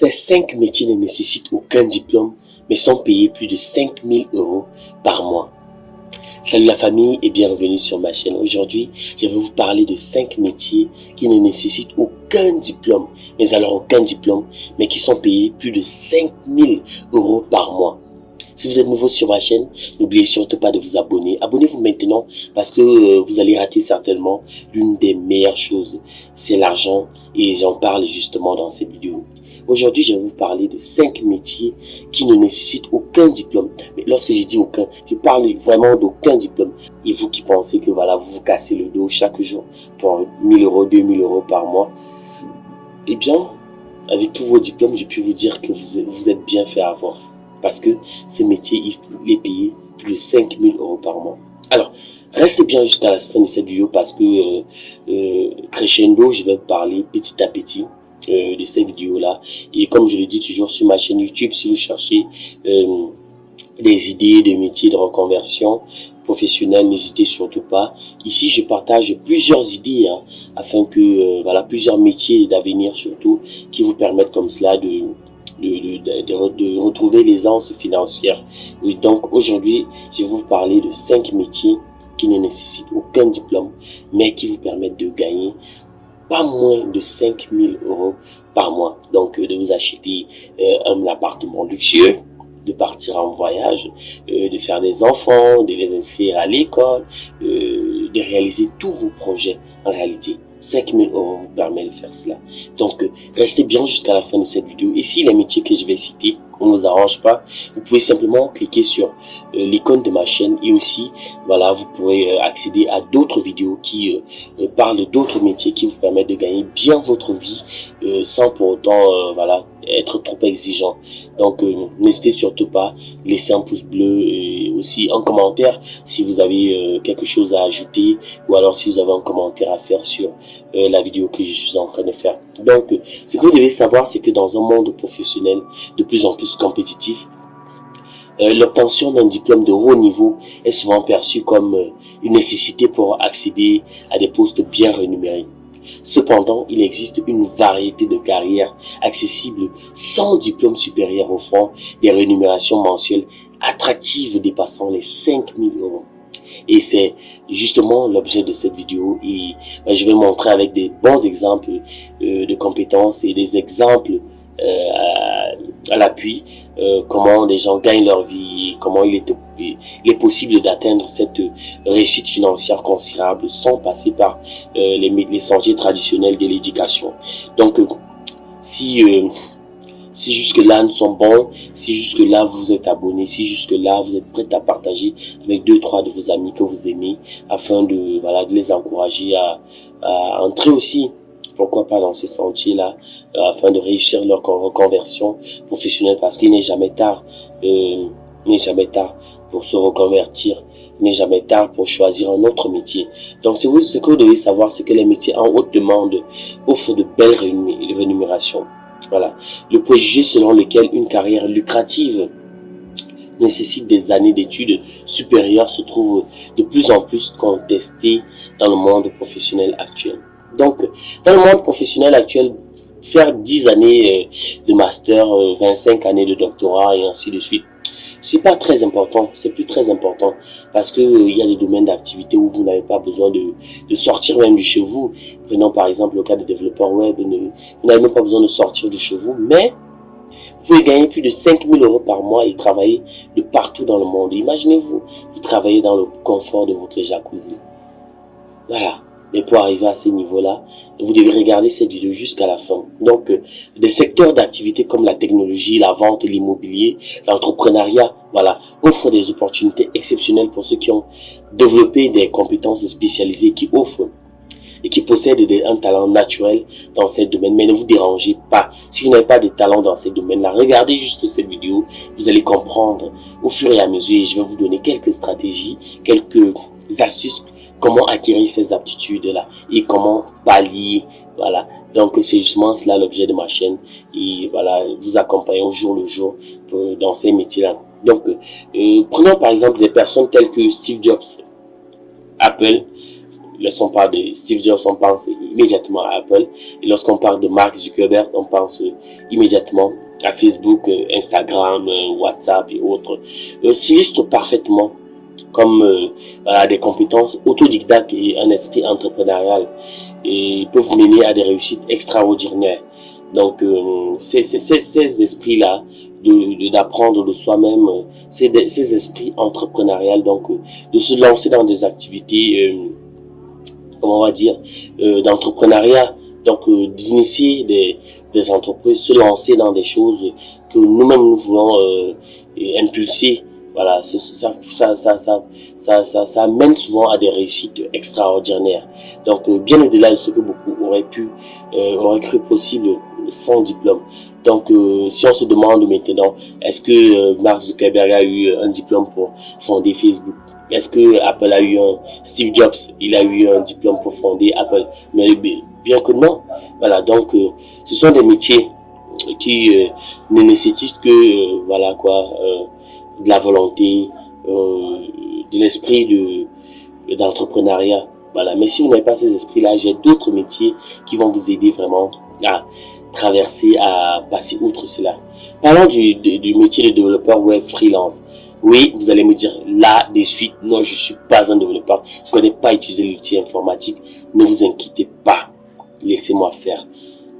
Ces 5 métiers ne nécessitent aucun diplôme, mais sont payés plus de 5 000 € par mois. Salut la famille et bienvenue sur ma chaîne. Aujourd'hui, je vais vous parler de 5 métiers qui ne nécessitent aucun diplôme, mais qui sont payés plus de 5 000 € par mois. Si vous êtes nouveau sur ma chaîne, n'oubliez surtout pas de vous abonner. Abonnez-vous maintenant parce que vous allez rater certainement l'une des meilleures choses, c'est l'argent, et j'en parle justement dans cette vidéo. Aujourd'hui, je vais vous parler de 5 métiers qui ne nécessitent aucun diplôme. Mais lorsque je dis aucun, je parle vraiment d'aucun diplôme. Et vous qui pensez que voilà, vous vous cassez le dos chaque jour pour 1 000 €, 2 000 € par mois, eh bien, avec tous vos diplômes, je peux vous dire que vous êtes bien fait avoir. Parce que ces métiers, il est payé plus de 5 000 € par mois. Alors, restez bien jusqu'à la fin de cette vidéo parce que crescendo, je vais parler petit à petit de ces vidéos-là. Et comme je le dis toujours sur ma chaîne YouTube, si vous cherchez des idées de métiers de reconversion professionnelle, n'hésitez surtout pas. Ici, je partage plusieurs idées afin que, voilà, plusieurs métiers d'avenir surtout qui vous permettent comme cela de retrouver l'aisance financière. Et donc aujourd'hui, je vais vous parler de 5 métiers qui ne nécessitent aucun diplôme, mais qui vous permettent de gagner pas moins de 5 000 € par mois. Donc de vous acheter un appartement luxueux, de partir en voyage, de faire des enfants, de les inscrire à l'école, de réaliser tous vos projets en réalité. 5 000 € vous permet de faire cela. Donc, restez bien jusqu'à la fin de cette vidéo. Et si les métiers que je vais citer ne vous arrangent pas, vous pouvez simplement cliquer sur l'icône de ma chaîne. Et aussi, voilà, vous pourrez accéder à d'autres vidéos qui parlent d'autres métiers qui vous permettent de gagner bien votre vie sans pour autant, voilà, être trop exigeant. Donc, n'hésitez surtout pas, laissez un pouce bleu et aussi un commentaire si vous avez quelque chose à ajouter ou alors si vous avez un commentaire à faire sur la vidéo que je suis en train de faire. Donc, ce que vous devez savoir, c'est que dans un monde professionnel de plus en plus compétitif, l'obtention d'un diplôme de haut niveau est souvent perçue comme une nécessité pour accéder à des postes bien rémunérés. Cependant, il existe une variété de carrières accessibles sans diplôme supérieur offrant des rémunérations mensuelles attractives dépassant les 5 000 €. Et c'est justement l'objet de cette vidéo et je vais montrer avec des bons exemples de compétences et des exemples à l'appui comment les gens gagnent leur vie et comment il est possible d'atteindre cette réussite financière considérable sans passer par les sentiers traditionnels de l'éducation. Donc si jusque-là nous sommes bons, si jusque-là vous êtes abonné, si jusque-là vous êtes prêt à partager avec 2-3 de vos amis que vous aimez afin de, voilà, de les encourager à entrer aussi, pourquoi pas dans ce sentier-là, afin de réussir leur reconversion professionnelle parce qu'il n'est jamais tard, pour se reconvertir, il n'est jamais tard pour choisir un autre métier. Donc ce que vous devez savoir, c'est que les métiers en haute demande offrent de belles rémunérations. Voilà. Le préjugé selon lequel une carrière lucrative nécessite des années d'études supérieures se trouve de plus en plus contesté dans le monde professionnel actuel. Donc, dans le monde professionnel actuel, faire 10 années de master, 25 années de doctorat et ainsi de suite, c'est pas très important, c'est plus très important parce que il y a des domaines d'activité où vous n'avez pas besoin de sortir même de chez vous. Prenons par exemple le cas de développeur web, vous n'avez même pas besoin de sortir de chez vous, mais vous pouvez gagner plus de 5 000 € par mois et travailler de partout dans le monde. Imaginez-vous, vous travaillez dans le confort de votre jacuzzi. Voilà. Mais pour arriver à ces niveaux-là, vous devez regarder cette vidéo jusqu'à la fin. Donc, des secteurs d'activité comme la technologie, la vente, l'immobilier, l'entrepreneuriat, voilà, offrent des opportunités exceptionnelles pour ceux qui ont développé des compétences spécialisées qui offrent et qui possèdent un talent naturel dans ces domaines. Mais ne vous dérangez pas. Si vous n'avez pas de talent dans ces domaines-là, regardez juste cette vidéo. Vous allez comprendre au fur et à mesure. Et je vais vous donner quelques stratégies, quelques astuces, comment acquérir ces aptitudes-là et comment pallier. Voilà. Donc, c'est justement cela l'objet de ma chaîne. Et voilà, vous accompagner au jour le jour dans ces métiers-là. Donc, prenons par exemple des personnes telles que Steve Jobs, Apple, lorsqu'on parle de Steve Jobs, on pense immédiatement à Apple. Et lorsqu'on parle de Mark Zuckerberg, on pense immédiatement à Facebook, Instagram, WhatsApp et autres. S'illustre parfaitement comme voilà, des compétences autodidactes et un esprit entrepreneurial et peuvent mener à des réussites extraordinaires. Donc, ces esprits-là, d'apprendre de soi-même, ces esprits entrepreneuriales, donc de se lancer dans des activités, comment on va dire, d'entrepreneuriat, donc d'initier des entreprises, se lancer dans des choses que nous-mêmes nous voulons impulser. Voilà, ça amène souvent à des réussites extraordinaires. Donc, bien au-delà de ce que beaucoup auraient cru possible sans diplôme. Donc, si on se demande maintenant, est-ce que Mark Zuckerberg a eu un diplôme pour fonder Facebook? Est-ce que Apple a eu Steve Jobs, il a eu un diplôme pour fonder Apple? Mais bien que non. Voilà, donc, ce sont des métiers qui ne nécessitent que, voilà quoi, de la volonté, de l'esprit d'entrepreneuriat. Voilà. Mais si vous n'avez pas ces esprits-là, j'ai d'autres métiers qui vont vous aider vraiment à traverser, à passer outre cela. Parlons du métier de développeur web freelance. Oui, vous allez me dire là de suite, non, je ne suis pas un développeur, je ne connais pas utiliser l'outil informatique. Ne vous inquiétez pas, laissez-moi faire.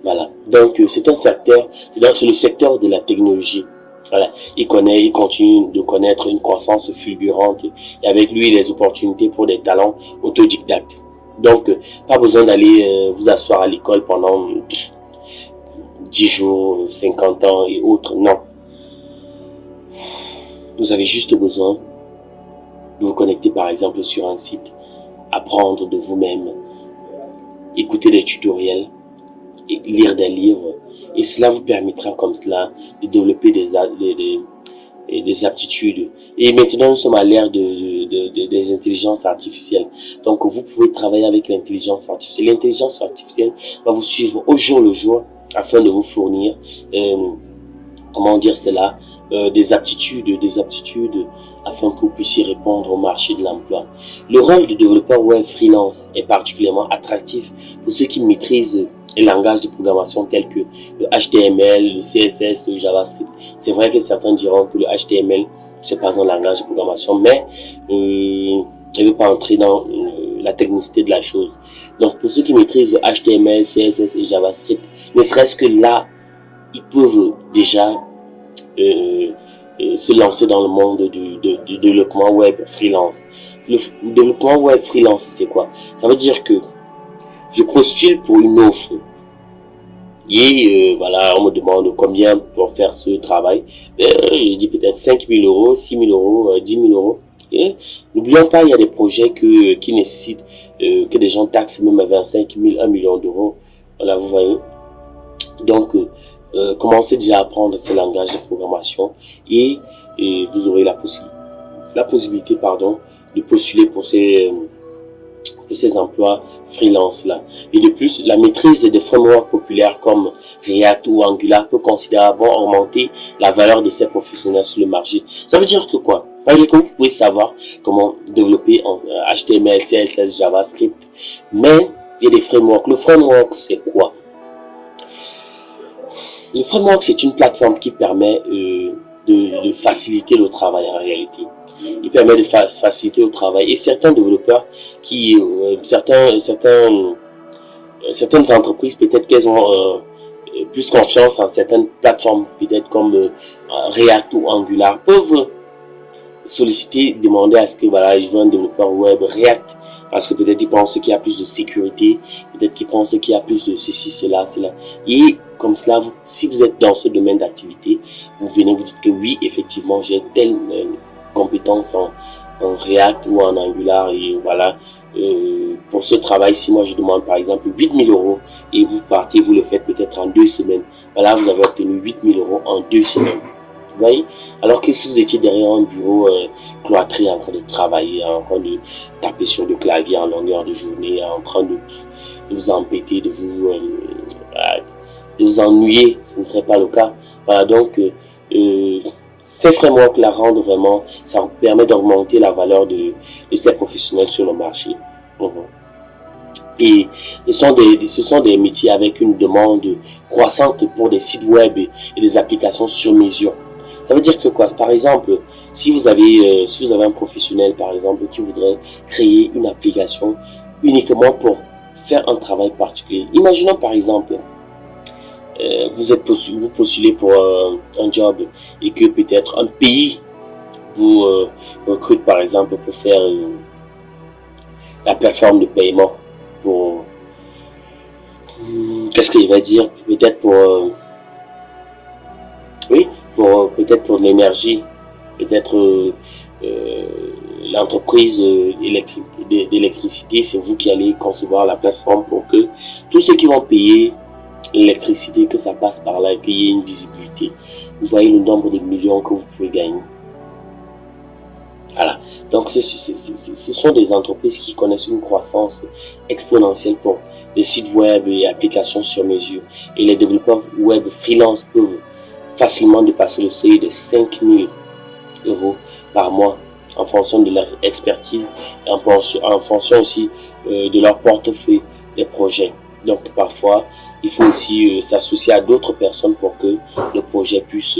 Voilà. Donc, c'est un secteur, c'est le secteur de la technologie. Voilà. Il continue de connaître une croissance fulgurante et avec lui les opportunités pour des talents autodidactes. Donc, pas besoin d'aller vous asseoir à l'école pendant 10 jours, 50 ans et autres. Non. Vous avez juste besoin de vous connecter par exemple sur un site, apprendre de vous-même, écouter des tutoriels, et lire des livres. Et cela vous permettra comme cela de développer des aptitudes. Et maintenant, nous sommes à l'ère des intelligences artificielles. Donc, vous pouvez travailler avec l'intelligence artificielle. L'intelligence artificielle va vous suivre au jour le jour afin de vous fournir, comment dire cela, des aptitudes afin que vous puissiez répondre au marché de l'emploi. Le rôle de développeur web freelance est particulièrement attractif pour ceux qui maîtrisent les langages de programmation tels que le HTML, le CSS, le JavaScript. C'est vrai que certains diront que le HTML, c'est pas un langage de programmation, mais je ne veux pas entrer dans la technicité de la chose. Donc, pour ceux qui maîtrisent le HTML, CSS et JavaScript, ne serait-ce que là, ils peuvent déjà se lancer dans le monde du développement web freelance. Le développement web freelance, c'est quoi? Ça veut dire que je postule pour une offre et voilà, on me demande combien pour faire ce travail. Je dis peut-être 5 000 euros, 6 000 euros, 10 000 euros. N'oublions pas, il y a des projets qui nécessitent que des gens taxent même à 25 000, 1 million d'euros. Voilà, vous voyez. Donc, commencez déjà à apprendre ces langages de programmation et vous aurez la possibilité de postuler pour ces emplois freelance là. Et de plus, la maîtrise des frameworks populaires comme React ou Angular peut considérablement augmenter la valeur de ces professionnels sur le marché. Ça veut dire que quoi? Par exemple, vous pouvez savoir comment développer en HTML, CSS, JavaScript, mais il y a des frameworks. Le framework, c'est quoi? Le framework, c'est une plateforme qui permet de faciliter le travail en réalité. Il permet de faciliter le travail. Et certains développeurs certaines entreprises, peut-être qu'elles ont plus confiance en certaines plateformes, peut-être comme React ou Angular, peuvent solliciter, demander à ce que voilà, je veux un développeur web React, parce que peut-être ils pensent qu'il y a plus de sécurité, peut-être qu'ils pensent qu'il y a plus de ceci, cela, cela. Et comme cela, si vous êtes dans ce domaine d'activité, vous venez vous dites que oui, effectivement, j'ai telle compétence en React ou en Angular, et voilà, pour ce travail-ci, moi je demande par exemple 8 000 euros, et vous partez, vous le faites peut-être en 2 semaines. Voilà, vous avez obtenu 8 000 euros en 2 semaines. Vous voyez? Alors que si vous étiez derrière un bureau cloîtré en train de travailler, en train de taper sur le clavier en longueur de journée, en train de vous embêter, de vous ennuyer, ce ne serait pas le cas. Voilà, donc ces frameworks la rendent ça vous permet d'augmenter la valeur de ces professionnels sur le marché. Et ce sont des métiers avec une demande croissante pour des sites web et des applications sur mesure. Ça veut dire que quoi? Par exemple, si vous avez un professionnel, par exemple, qui voudrait créer une application uniquement pour faire un travail particulier. Imaginons par exemple, vous postulez pour un job et que peut-être un pays vous recrute par exemple pour faire la plateforme de paiement pour qu'est-ce que je vais dire, peut-être pour oui, pour peut-être pour l'énergie, peut-être l'entreprise d'électricité, c'est vous qui allez concevoir la plateforme pour que tous ceux qui vont payer l'électricité, que ça passe par là et qu'il y ait une visibilité. Vous voyez le nombre de millions que vous pouvez gagner. Voilà. Donc ce sont des entreprises qui connaissent une croissance exponentielle pour les sites web et applications sur mesure. Et les développeurs web freelance peuvent facilement dépasser le seuil de 5 000 € par mois en fonction de leur expertise et en fonction aussi de leur portefeuille des projets. Donc parfois, il faut aussi s'associer à d'autres personnes pour que le projet puisse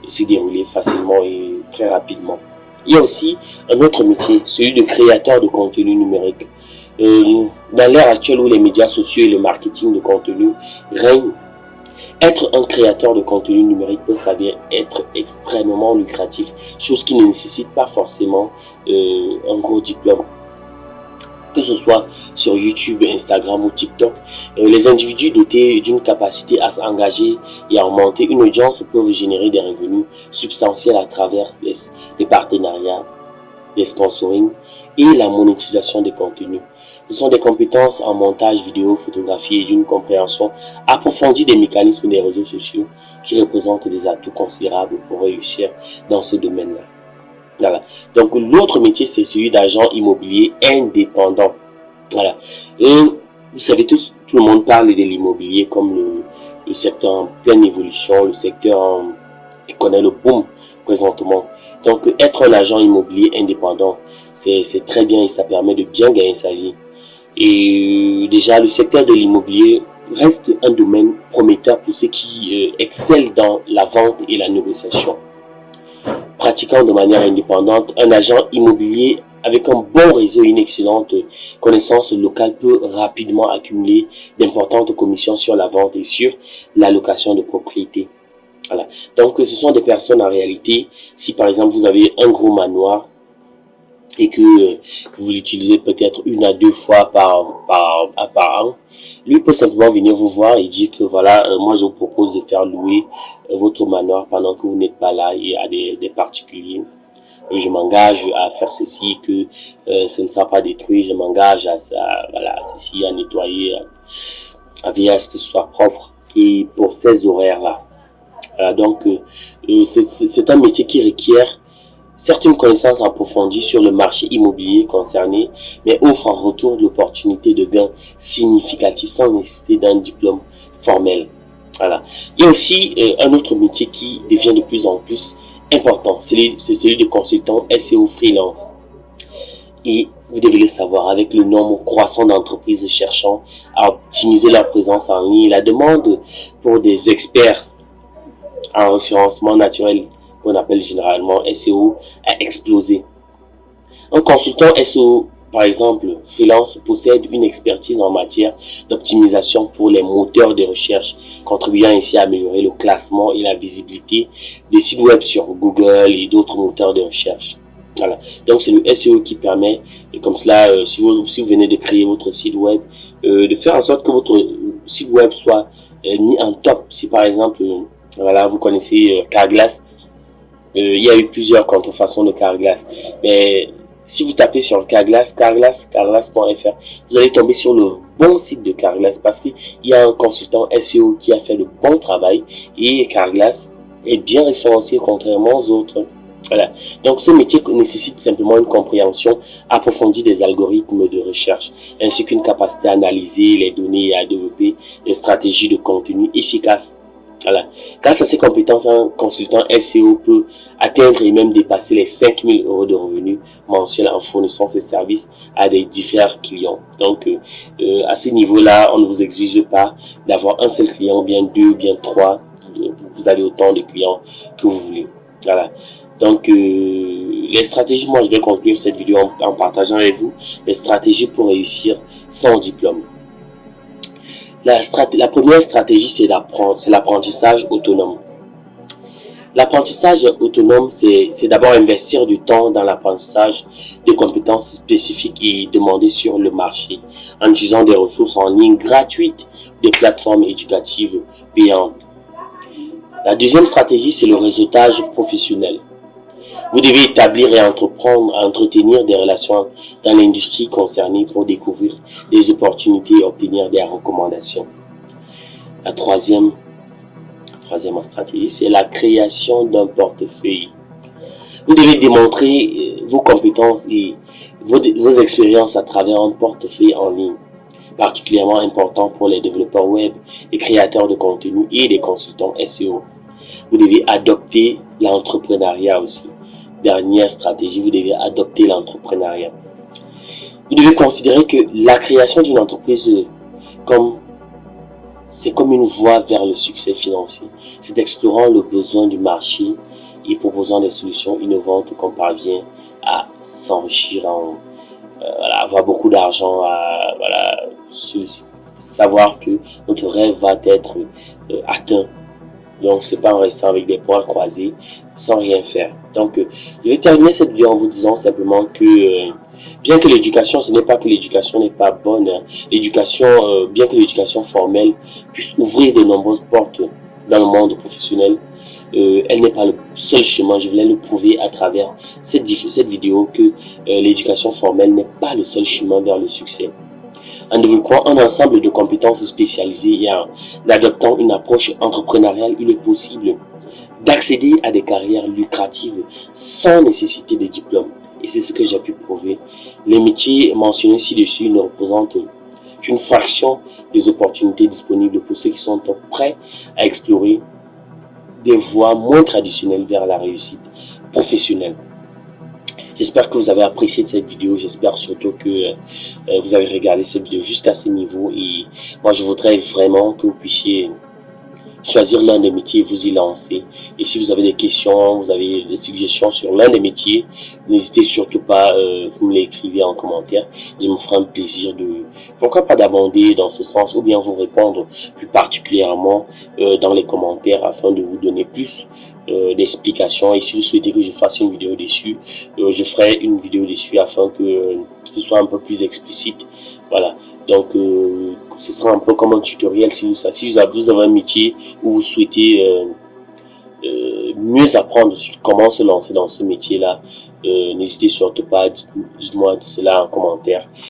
se dérouler facilement et très rapidement. Il y a aussi un autre métier, celui de créateur de contenu numérique. Dans l'ère actuelle où les médias sociaux et le marketing de contenu règnent, être un créateur de contenu numérique peut s'avérer être extrêmement lucratif, chose qui ne nécessite pas forcément un gros diplôme. Que ce soit sur YouTube, Instagram ou TikTok, les individus dotés d'une capacité à s'engager et à augmenter une audience peuvent générer des revenus substantiels à travers des partenariats, des sponsoring et la monétisation des contenus. Ce sont des compétences en montage vidéo, photographie et d'une compréhension approfondie des mécanismes des réseaux sociaux qui représentent des atouts considérables pour réussir dans ce domaine-là. Voilà. Donc l'autre métier, c'est celui d'agent immobilier indépendant. Voilà. Et vous savez tous, tout le monde parle de l'immobilier comme le secteur en pleine évolution, le secteur qui connaît le boom présentement. Donc être un agent immobilier indépendant, c'est très bien et ça permet de bien gagner sa vie. Et déjà, le secteur de l'immobilier reste un domaine prometteur pour ceux qui excellent dans la vente et la négociation. Pratiquant de manière indépendante, un agent immobilier avec un bon réseau et une excellente connaissance locale peut rapidement accumuler d'importantes commissions sur la vente et sur la location de propriétés. Voilà. Donc, ce sont des personnes en réalité, si par exemple vous avez un gros manoir et que vous l'utilisez peut-être 1 à 2 fois par an, lui peut simplement venir vous voir et dire que voilà, moi je vous propose de faire louer votre manoir pendant que vous n'êtes pas là et à des particuliers. Je m'engage à faire ceci, que ce ne sera pas détruit, je m'engage à ceci, à nettoyer, à veiller à ce que ce soit propre et pour ces horaires-là. Donc c'est un métier qui requiert certaines connaissances approfondies sur le marché immobilier concerné, mais offre en retour l'opportunité de gains significatifs sans nécessiter d'un diplôme formel. Voilà. Il y a aussi un autre métier qui devient de plus en plus important, c'est celui de consultant SEO freelance. Et vous devez le savoir, avec le nombre croissant d'entreprises cherchant à optimiser leur présence en ligne, la demande pour des experts en référencement naturel, qu'on appelle généralement SEO, a explosé. Un consultant SEO, par exemple, freelance, possède une expertise en matière d'optimisation pour les moteurs de recherche, contribuant ainsi à améliorer le classement et la visibilité des sites web sur Google et d'autres moteurs de recherche. Voilà. Donc c'est le SEO qui permet, et comme cela, si vous venez de créer votre site web, de faire en sorte que votre site web soit mis en top. Si par exemple, voilà, vous connaissez Carglass, il y a eu plusieurs contrefaçons de Carglass, mais si vous tapez sur Carglass, carglass.fr, vous allez tomber sur le bon site de Carglass parce qu'il y a un consultant SEO qui a fait le bon travail et Carglass est bien référencé contrairement aux autres. Voilà. Donc ce métier nécessite simplement une compréhension approfondie des algorithmes de recherche ainsi qu'une capacité à analyser les données et à développer des stratégies de contenu efficaces Voilà. Grâce à ces compétences, un consultant SEO peut atteindre et même dépasser les 5 000 euros de revenus mensuels en fournissant ses services à des différents clients. Donc, à ce niveau-là, on ne vous exige pas d'avoir un seul client, bien deux, bien trois. Vous avez autant de clients que vous voulez. Voilà. Donc, les stratégies, moi, je vais conclure cette vidéo en partageant avec vous les stratégies pour réussir sans diplôme. La première stratégie, c'est l'apprentissage autonome. L'apprentissage autonome, c'est d'abord investir du temps dans l'apprentissage de compétences spécifiques et demandées sur le marché en utilisant des ressources en ligne gratuites, des plateformes éducatives payantes. La deuxième stratégie, c'est le réseautage professionnel. Vous devez établir et entretenir des relations dans l'industrie concernée pour découvrir des opportunités et obtenir des recommandations. La troisième stratégie, c'est la création d'un portefeuille. Vous devez démontrer vos compétences et vos expériences à travers un portefeuille en ligne, particulièrement important pour les développeurs web, les créateurs de contenu et les consultants SEO. Vous devez adopter l'entrepreneuriat aussi. Dernière stratégie, vous devez adopter l'entrepreneuriat. Vous devez considérer que la création d'une entreprise c'est comme une voie vers le succès financier. C'est explorant le besoin du marché et proposant des solutions innovantes qu'on parvient à s'enrichir, avoir beaucoup d'argent, savoir que notre rêve va être atteint. Donc, c'est pas en restant avec des poings croisés sans rien faire. Donc, je vais terminer cette vidéo en vous disant simplement que bien que l'éducation, ce n'est pas que l'éducation n'est pas bonne, hein. L'éducation, bien que l'éducation formelle puisse ouvrir de nombreuses portes dans le monde professionnel, elle n'est pas le seul chemin. Je voulais le prouver à travers cette vidéo que l'éducation formelle n'est pas le seul chemin vers le succès. En développant un ensemble de compétences spécialisées et en adoptant une approche entrepreneuriale, il est possible d'accéder à des carrières lucratives sans nécessité de diplôme. Et c'est ce que j'ai pu prouver. Les métiers mentionnés ci-dessus ne représentent qu'une fraction des opportunités disponibles pour ceux qui sont prêts à explorer des voies moins traditionnelles vers la réussite professionnelle. J'espère que vous avez apprécié cette vidéo. J'espère surtout que vous avez regardé cette vidéo jusqu'à ce niveau. Et moi, je voudrais vraiment que vous puissiez choisir l'un des métiers et vous y lancer. Et si vous avez des questions, vous avez des suggestions sur l'un des métiers, n'hésitez surtout pas, vous me l'écrivez en commentaire. Je me ferai un plaisir pourquoi pas d'abonder dans ce sens ou bien vous répondre plus particulièrement dans les commentaires afin de vous donner plus d'explications. Et si vous souhaitez que je fasse une vidéo dessus, je ferai une vidéo dessus afin que ce soit un peu plus explicite. Voilà. Donc, ce sera un peu comme un tutoriel si vous avez un métier où vous souhaitez mieux apprendre sur comment se lancer dans ce métier-là. N'hésitez surtout pas, dites-moi cela en commentaire